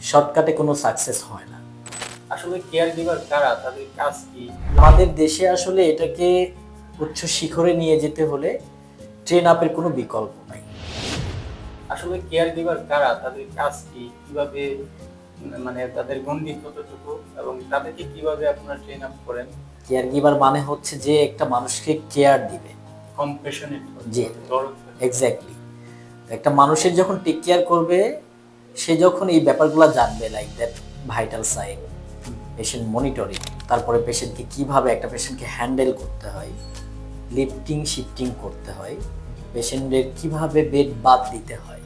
শর্টকাটে কোনো সাকসেস হয় না। আসলে কেয়ার গিভার কারা, তাদের কাজ কি? আমাদের দেশে আসলে এটাকে উচ্চ শিখরে নিয়ে যেতে হলে ট্রেন আপের কোনো বিকল্প নাই। আসলে কেয়ার গিভার কারা, তাদের কাজ কি, কিভাবে মানে তাদের গণ্ডি কতটুকু এবং তাদেরকে কিভাবে আপনারা ট্রেন আপ করেন? কেয়ার গিভার মানে হচ্ছে যে একটা মানুষকে কেয়ার দিবে। কম্প্যাশনেট জি, এক্স্যাক্টলি। একটা মানুষের যখন টেক কেয়ার করবে, সে যখন এই ব্যাপারগুলো জানবে, like that vital sign, patient monitoring, তারপরে পেশেন্টকে কিভাবে একটা পেশেন্টকে হ্যান্ডেল করতে হয়, লিফটিং শিফটিং করতে হয়, পেশেন্টের কিভাবে বেড বাদ দিতে হয়,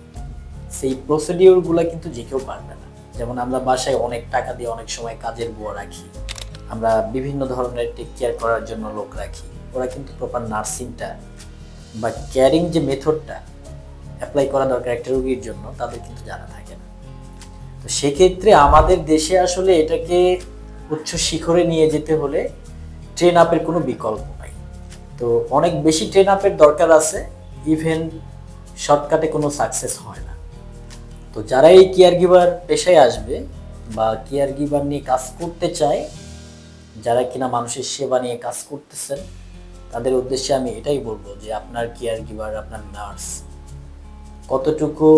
সেই প্রসিডিওরগুলো কিন্তু যে কেউ পারবে না। যেমন আমরা বাসায় অনেক টাকা দিয়ে অনেক সময় কাজের বুয়া রাখি, আমরা বিভিন্ন ধরনের টেক কেয়ার করার জন্য লোক রাখি, ওরা কিন্তু প্রপার নার্সিংটা বা কেয়ারিং যে মেথডটা অ্যাপ্লাই করা দরকার একটা রোগীর জন্য, তাদের কিন্তু জানা থাকে না। তো সেক্ষেত্রে আমাদের দেশে আসলে এটাকে উচ্চ শিখরে নিয়ে যেতে হলে ট্রেন আপের কোনো বিকল্প নাই। তো অনেক বেশি ট্রেন আপের দরকার আছে, ইভেন শর্টকাটে কোনো সাকসেস হয় না। তো যারা এই কেয়ার গিভার পেশায় আসবে বা কেয়ার গিভার নিয়ে কাজ করতে চায়, যারা কিনা মানুষের সেবা নিয়ে কাজ করতেছেন, তাদের উদ্দেশ্যে আমি এটাই বলবো যে আপনার কেয়ার গিভার, আপনার নার্স কতটুকু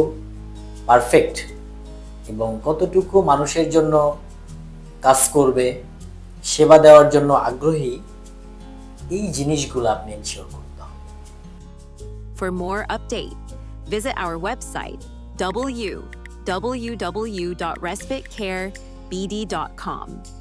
পারফেক্ট এবং কতটুকু মানুষের জন্য কাজ করবে, সেবা দেওয়ার জন্য আগ্রহী, এই জিনিসগুলো আপনি এনশিওর করতে হবে। For more update, visit our website www.respitecarebd.com.